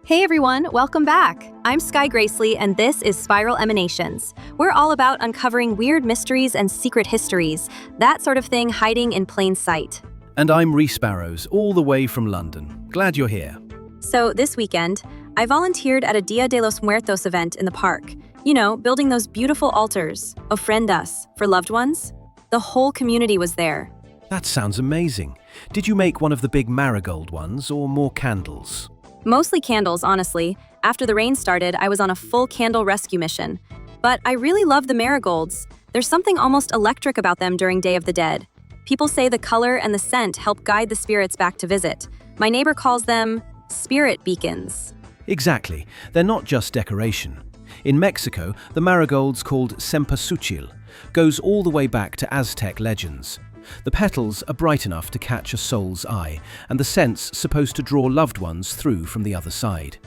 Hey everyone, welcome back. I'm Sky Gracely, and this is Spiral Emanations. We're all about uncovering weird mysteries and secret histories, that sort of thing hiding in plain sight. And I'm Ree Sparrows, all the way from London. Glad you're here. So this weekend, I volunteered at a Dia de los Muertos event in the park. You know, building those beautiful altars, ofrendas, for loved ones. The whole community was there. That sounds amazing. Did you make one of the big marigold ones or more candles? Mostly candles, honestly. After the rain started, I was on a full candle rescue mission. But I really love the marigolds. There's something almost electric about them during Day of the Dead. People say the color and the scent help guide the spirits back to visit. My neighbor calls them spirit beacons. Exactly. They're not just decoration. In Mexico, the marigolds called cempasúchil goes all the way back to Aztec legends. The petals are bright enough to catch a soul's eye, and the scent's supposed to draw loved ones through from the other side.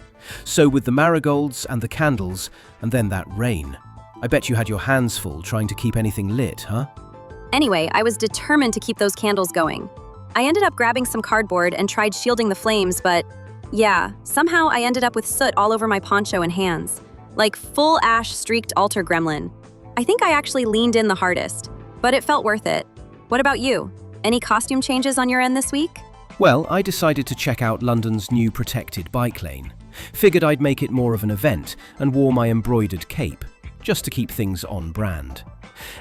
So with the marigolds and the candles, and then that rain, I bet you had your hands full trying to keep anything lit, huh? Anyway, I was determined to keep those candles going. I ended up grabbing some cardboard and tried shielding the flames, but yeah, somehow I ended up with soot all over my poncho and hands. Like full ash-streaked altar gremlin. I think I actually leaned in the hardest, but it felt worth it. What about you? Any costume changes on your end this week? Well, I decided to check out London's new protected bike lane. Figured I'd make it more of an event and wore my embroidered cape, just to keep things on brand.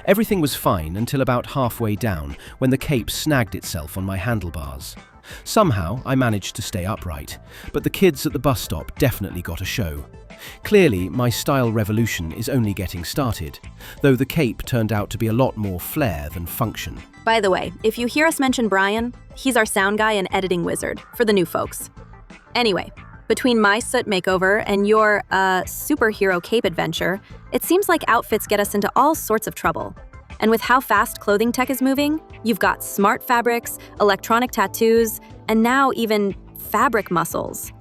Everything was fine until about halfway down when the cape snagged itself on my handlebars. Somehow, I managed to stay upright, but the kids at the bus stop definitely got a show. Clearly, my style revolution is only getting started, though the cape turned out to be a lot more flair than function. By the way, if you hear us mention Brian, he's our sound guy and editing wizard, for the new folks. Anyway, between my soot makeover and your, superhero cape adventure, it seems like outfits get us into all sorts of trouble. And with how fast clothing tech is moving, you've got smart fabrics, electronic tattoos, and now even fabric muscles.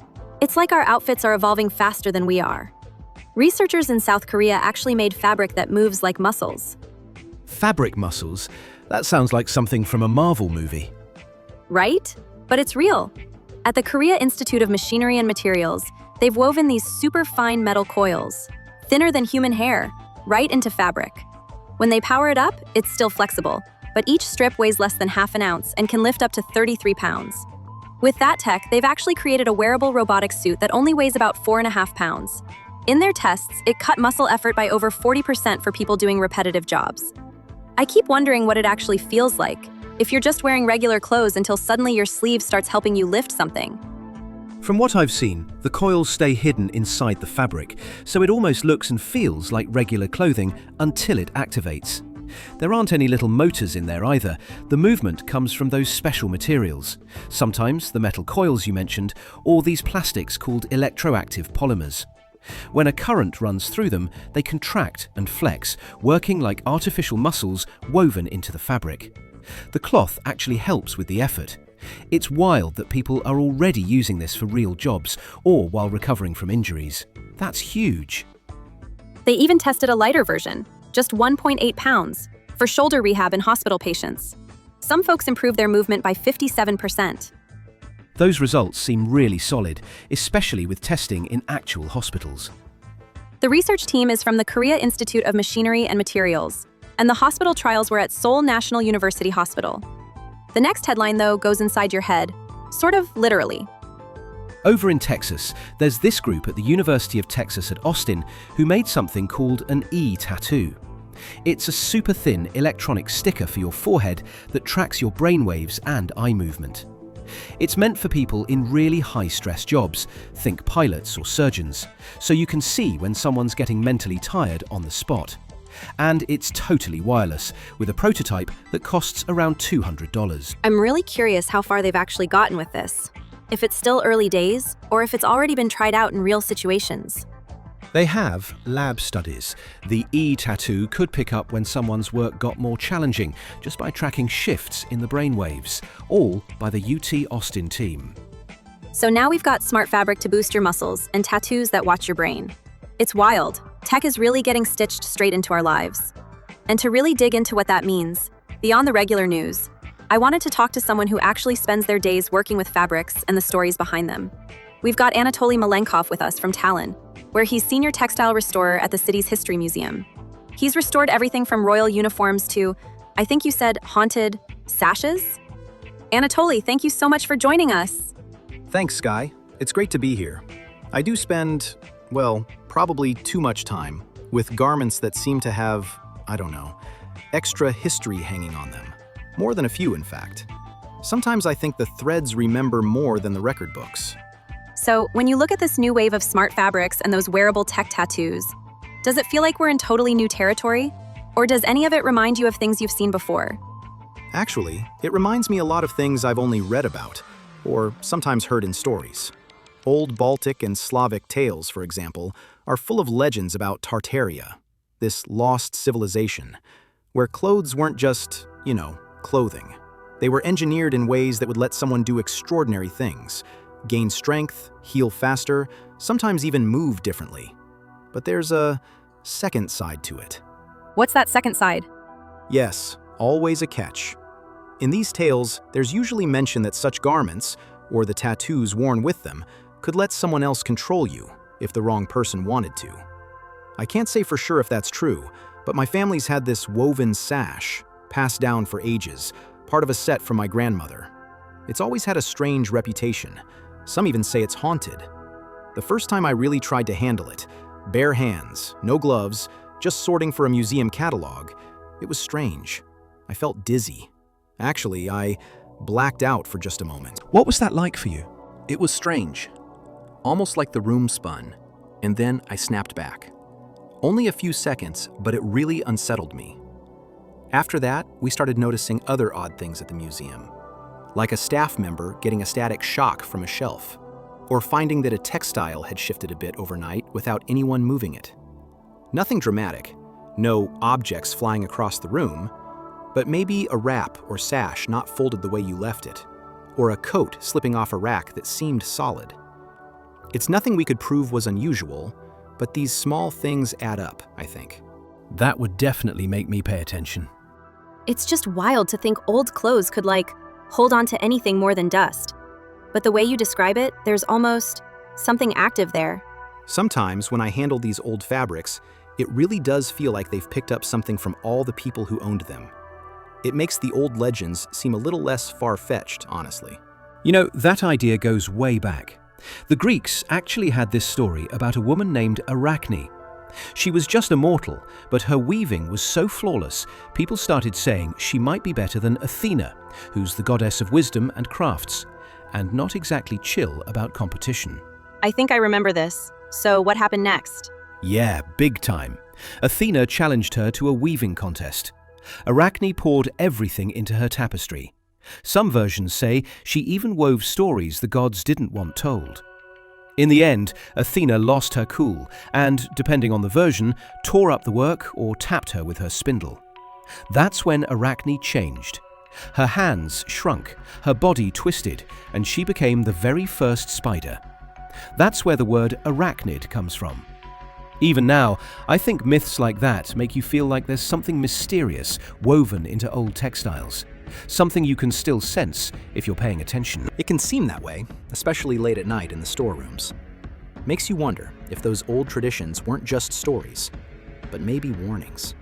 It's like our outfits are evolving faster than we are. Researchers in South Korea actually made fabric that moves like muscles. Fabric muscles? That sounds like something from a Marvel movie. Right? But it's real. At the Korea Institute of Machinery and Materials, they've woven these super fine metal coils, thinner than human hair, right into fabric. When they power it up, it's still flexible, but each strip weighs less than half an ounce and can lift up to 33 pounds. With that tech, they've actually created a wearable robotic suit that only weighs about 4.5 pounds. In their tests, it cut muscle effort by over 40% for people doing repetitive jobs. I keep wondering what it actually feels like, if you're just wearing regular clothes until suddenly your sleeve starts helping you lift something. From what I've seen, the coils stay hidden inside the fabric, so it almost looks and feels like regular clothing until it activates. There aren't any little motors in there either. The movement comes from those special materials. Sometimes the metal coils you mentioned, or these plastics called electroactive polymers. When a current runs through them, they contract and flex, working like artificial muscles woven into the fabric. The cloth actually helps with the effort. It's wild that people are already using this for real jobs or while recovering from injuries. That's huge. They even tested a lighter version, just 1.8 pounds, for shoulder rehab in hospital patients. Some folks improved their movement by 57%. Those results seem really solid, especially with testing in actual hospitals. The research team is from the Korea Institute of Machinery and Materials, and the hospital trials were at Seoul National University Hospital. The next headline, though, goes inside your head, sort of literally. Over in Texas, there's this group at the University of Texas at Austin who made something called an e-tattoo. It's a super thin electronic sticker for your forehead that tracks your brainwaves and eye movement. It's meant for people in really high-stress jobs, think pilots or surgeons, so you can see when someone's getting mentally tired on the spot. And it's totally wireless, with a prototype that costs around $200. I'm really curious how far they've actually gotten with this. If it's still early days, or if it's already been tried out in real situations. They have lab studies. The e-tattoo could pick up when someone's work got more challenging just by tracking shifts in the brainwaves, all by the UT Austin team. So now we've got smart fabric to boost your muscles and tattoos that watch your brain. It's wild. Tech is really getting stitched straight into our lives. And to really dig into what that means, beyond the regular news, I wanted to talk to someone who actually spends their days working with fabrics and the stories behind them. We've got Anatoly Malenkov with us from Tallinn, where he's senior textile restorer at the city's history museum. He's restored everything from royal uniforms to, I think you said, haunted sashes? Anatoly, thank you so much for joining us. Thanks, Sky. It's great to be here. I do spend, well, probably too much time with garments that seem to have, I don't know, extra history hanging on them. More than a few, in fact. Sometimes I think the threads remember more than the record books. So, when you look at this new wave of smart fabrics and those wearable tech tattoos, does it feel like we're in totally new territory? Or does any of it remind you of things you've seen before? Actually, it reminds me a lot of things I've only read about, or sometimes heard in stories. Old Baltic and Slavic tales, for example, are full of legends about Tartaria, this lost civilization, where clothes weren't just, clothing. They were engineered in ways that would let someone do extraordinary things, gain strength, heal faster, sometimes even move differently. But there's a second side to it. What's that second side? Yes, always a catch. In these tales, there's usually mention that such garments, or the tattoos worn with them, could let someone else control you if the wrong person wanted to. I can't say for sure if that's true, but my family's had this woven sash, passed down for ages, part of a set from my grandmother. It's always had a strange reputation. Some even say it's haunted. The first time I really tried to handle it, bare hands, no gloves, just sorting for a museum catalog, it was strange. I felt dizzy. Actually, I blacked out for just a moment. What was that like for you? It was strange. Almost like the room spun, and then I snapped back. Only a few seconds, but it really unsettled me. After that, we started noticing other odd things at the museum, like a staff member getting a static shock from a shelf, or finding that a textile had shifted a bit overnight without anyone moving it. Nothing dramatic, no objects flying across the room, but maybe a wrap or sash not folded the way you left it, or a coat slipping off a rack that seemed solid. It's nothing we could prove was unusual, but these small things add up, I think. That would definitely make me pay attention. It's just wild to think old clothes could, hold on to anything more than dust. But the way you describe it, there's almost something active there. Sometimes when I handle these old fabrics, it really does feel like they've picked up something from all the people who owned them. It makes the old legends seem a little less far-fetched, honestly. That idea goes way back. The Greeks actually had this story about a woman named Arachne. She was just a mortal, but her weaving was so flawless, people started saying she might be better than Athena, who's the goddess of wisdom and crafts, and not exactly chill about competition. I think I remember this. So what happened next? Yeah, big time. Athena challenged her to a weaving contest. Arachne poured everything into her tapestry. Some versions say she even wove stories the gods didn't want told. In the end, Athena lost her cool and, depending on the version, tore up the work or tapped her with her spindle. That's when Arachne changed. Her hands shrunk, her body twisted, and she became the very first spider. That's where the word arachnid comes from. Even now, I think myths like that make you feel like there's something mysterious woven into old textiles. Something you can still sense if you're paying attention. It can seem that way, especially late at night in the storerooms. Makes you wonder if those old traditions weren't just stories, but maybe warnings.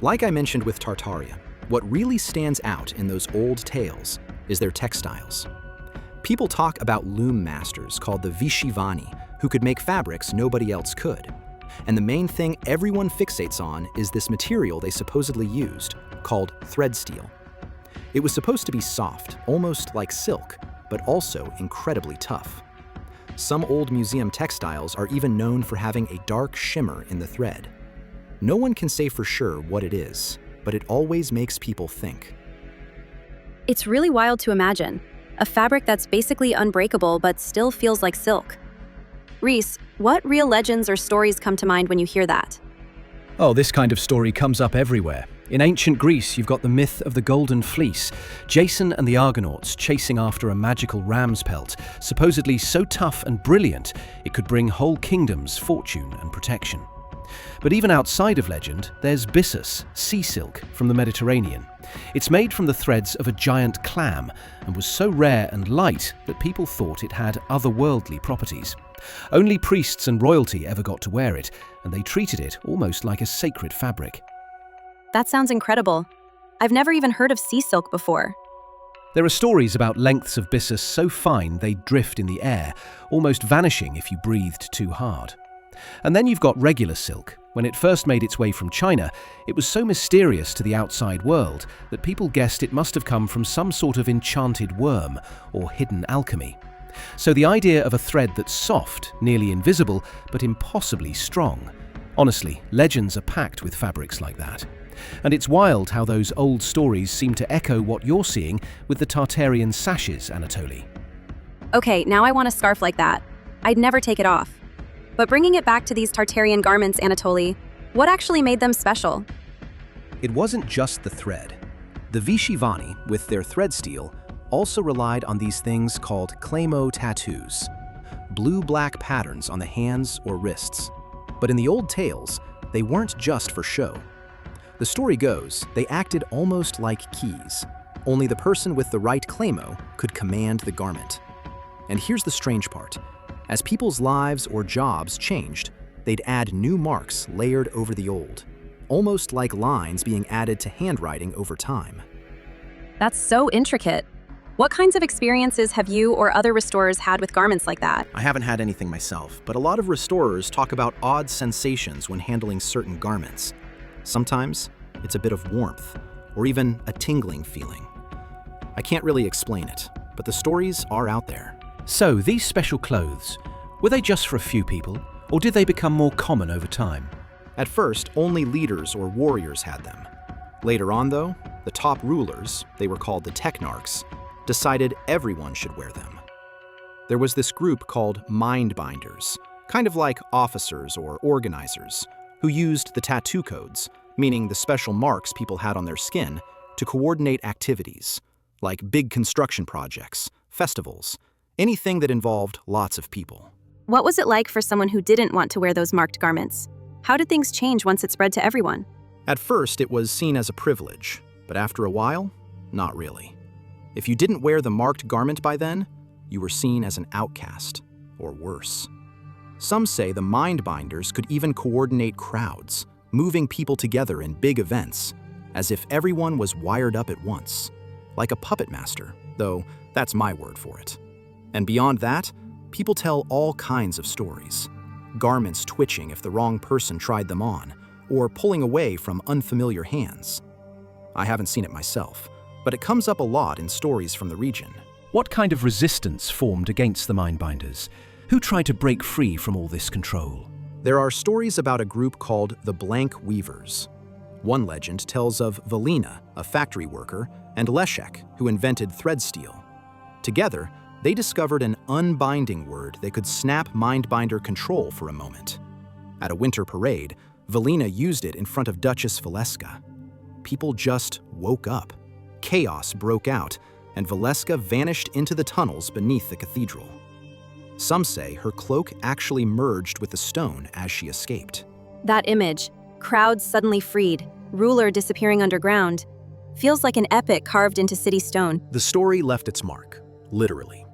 Like I mentioned with Tartaria, what really stands out in those old tales is their textiles. People talk about loom masters called the Vishivani who could make fabrics nobody else could. And the main thing everyone fixates on is this material they supposedly used, called thread steel. It was supposed to be soft, almost like silk, but also incredibly tough. Some old museum textiles are even known for having a dark shimmer in the thread. No one can say for sure what it is, but it always makes people think. It's really wild to imagine. A fabric that's basically unbreakable but still feels like silk. Reese, what real legends or stories come to mind when you hear that? Oh, this kind of story comes up everywhere. In ancient Greece, you've got the myth of the Golden Fleece, Jason and the Argonauts chasing after a magical ram's pelt, supposedly so tough and brilliant it could bring whole kingdoms fortune and protection. But even outside of legend, there's byssus, sea silk from the Mediterranean. It's made from the threads of a giant clam and was so rare and light that people thought it had otherworldly properties. Only priests and royalty ever got to wear it, and they treated it almost like a sacred fabric. That sounds incredible. I've never even heard of sea silk before. There are stories about lengths of byssus so fine they drift in the air, almost vanishing if you breathed too hard. And then you've got regular silk. When it first made its way from China, it was so mysterious to the outside world that people guessed it must have come from some sort of enchanted worm or hidden alchemy. So the idea of a thread that's soft, nearly invisible, but impossibly strong. Honestly, legends are packed with fabrics like that. And it's wild how those old stories seem to echo what you're seeing with the Tartarian sashes, Anatoly. Okay, now I want a scarf like that. I'd never take it off. But bringing it back to these Tartarian garments, Anatoly, what actually made them special? It wasn't just the thread. The Vishivani, with their thread steel, also relied on these things called claymore tattoos, blue-black patterns on the hands or wrists. But in the old tales, they weren't just for show. The story goes, they acted almost like keys. Only the person with the right claymore could command the garment. And here's the strange part. As people's lives or jobs changed, they'd add new marks layered over the old, almost like lines being added to handwriting over time. That's so intricate. What kinds of experiences have you or other restorers had with garments like that? I haven't had anything myself, but a lot of restorers talk about odd sensations when handling certain garments. Sometimes it's a bit of warmth, or even a tingling feeling. I can't really explain it, but the stories are out there. So, these special clothes, were they just for a few people, or did they become more common over time? At first, only leaders or warriors had them. Later on, though, the top rulers, they were called the technarchs, decided everyone should wear them. There was this group called mindbinders, kind of like officers or organizers, who used the tattoo codes, meaning the special marks people had on their skin, to coordinate activities, like big construction projects, festivals, anything that involved lots of people. What was it like for someone who didn't want to wear those marked garments? How did things change once it spread to everyone? At first, it was seen as a privilege, but after a while, not really. If you didn't wear the marked garment by then, you were seen as an outcast, or worse. Some say the mindbinders could even coordinate crowds, moving people together in big events, as if everyone was wired up at once, like a puppet master, though that's my word for it. And beyond that, people tell all kinds of stories. Garments twitching if the wrong person tried them on, or pulling away from unfamiliar hands. I haven't seen it myself, but it comes up a lot in stories from the region. What kind of resistance formed against the mindbinders? Who tried to break free from all this control? There are stories about a group called the Blank Weavers. One legend tells of Valina, a factory worker, and Leszek, who invented thread steel. Together, they discovered an unbinding word that could snap mindbinder control for a moment. At a winter parade, Valina used it in front of Duchess Valeska. People just woke up. Chaos broke out, and Valeska vanished into the tunnels beneath the cathedral. Some say her cloak actually merged with the stone as she escaped. That image, crowds suddenly freed, ruler disappearing underground, feels like an epic carved into city stone. The story left its mark, literally.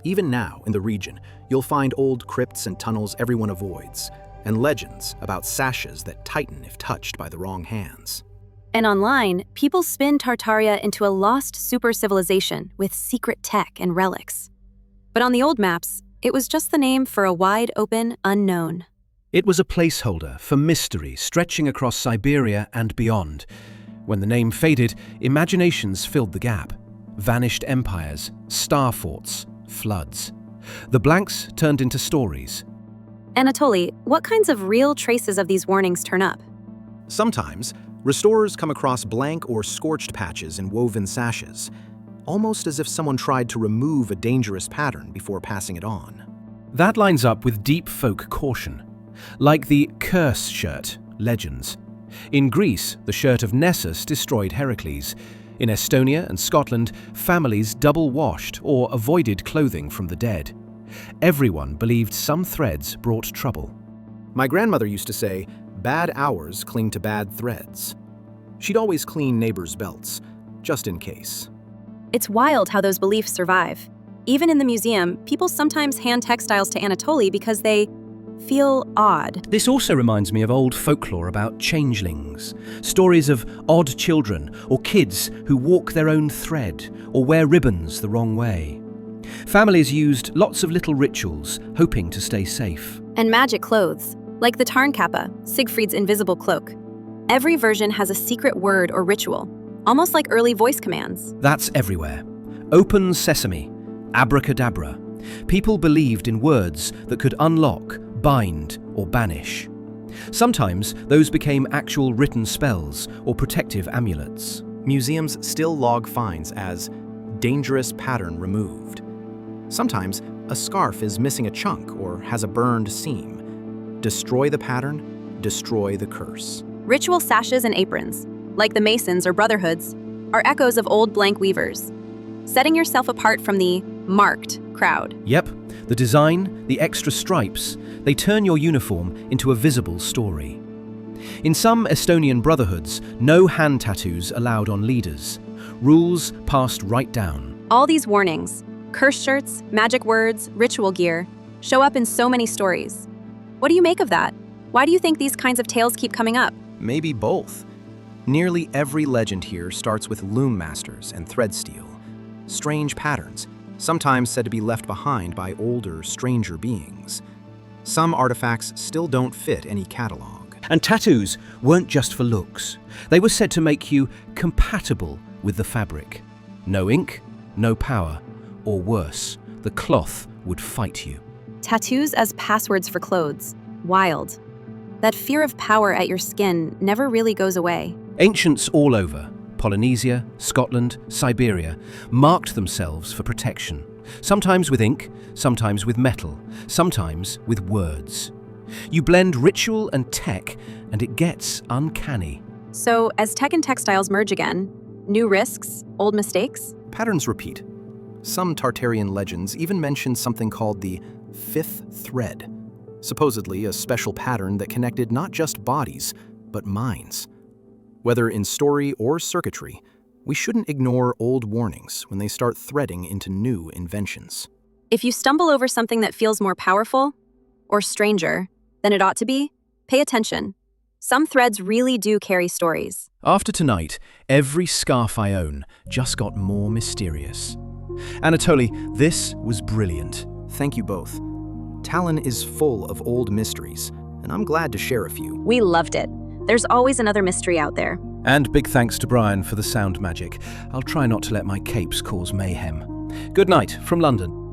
Even now, in the region, you'll find old crypts and tunnels everyone avoids, and legends about sashes that tighten if touched by the wrong hands. And online, people spin Tartaria into a lost super civilization with secret tech and relics. But on the old maps, it was just the name for a wide-open unknown. It was a placeholder for mystery stretching across Siberia and beyond. When the name faded, imaginations filled the gap. Vanished empires, star forts, floods. The blanks turned into stories. Anatoly, what kinds of real traces of these warnings turn up? Sometimes, restorers come across blank or scorched patches in woven sashes, almost as if someone tried to remove a dangerous pattern before passing it on. That lines up with deep folk caution, like the curse shirt legends. In Greece, the shirt of Nessus destroyed Heracles. In Estonia and Scotland, families double-washed or avoided clothing from the dead. Everyone believed some threads brought trouble. My grandmother used to say, Bad hours cling to bad threads. She'd always clean neighbors' belts, just in case. It's wild how those beliefs survive. Even in the museum, people sometimes hand textiles to Anatoly because they feel odd. This also reminds me of old folklore about changelings, stories of odd children or kids who walk their own thread or wear ribbons the wrong way. Families used lots of little rituals, hoping to stay safe. And magic clothes, like the Tarnkappa, Siegfried's invisible cloak. Every version has a secret word or ritual, almost like early voice commands. That's everywhere. Open sesame, abracadabra. People believed in words that could unlock, bind, or banish. Sometimes those became actual written spells or protective amulets. Museums still log finds as dangerous pattern removed. Sometimes a scarf is missing a chunk or has a burned seam. Destroy the pattern, destroy the curse. Ritual sashes and aprons, like the Masons or Brotherhoods, are echoes of old blank weavers, setting yourself apart from the marked crowd. Yep, the design, the extra stripes, they turn your uniform into a visible story. In some Estonian brotherhoods, no hand tattoos allowed on leaders. Rules passed right down. All these warnings, curse shirts, magic words, ritual gear, show up in so many stories. What do you make of that? Why do you think these kinds of tales keep coming up? Maybe both. Nearly every legend here starts with loom masters and thread steel. Strange patterns, sometimes said to be left behind by older, stranger beings. Some artifacts still don't fit any catalog. And tattoos weren't just for looks. They were said to make you compatible with the fabric. No ink, no power, or worse, the cloth would fight you. Tattoos as passwords for clothes. Wild. That fear of power at your skin never really goes away. Ancients all over, Polynesia, Scotland, Siberia, marked themselves for protection. Sometimes with ink, sometimes with metal, sometimes with words. You blend ritual and tech, and it gets uncanny. So, as tech and textiles merge again, new risks, old mistakes? Patterns repeat. Some Tartarian legends even mention something called the fifth thread, supposedly a special pattern that connected not just bodies, but minds. Whether in story or circuitry, we shouldn't ignore old warnings when they start threading into new inventions. If you stumble over something that feels more powerful or stranger than it ought to be, pay attention. Some threads really do carry stories. After tonight, every scarf I own just got more mysterious. Anatoly, this was brilliant. Thank you both. Talon is full of old mysteries, and I'm glad to share a few. We loved it. There's always another mystery out there. And big thanks to Brian for the sound magic. I'll try not to let my capes cause mayhem. Good night from London.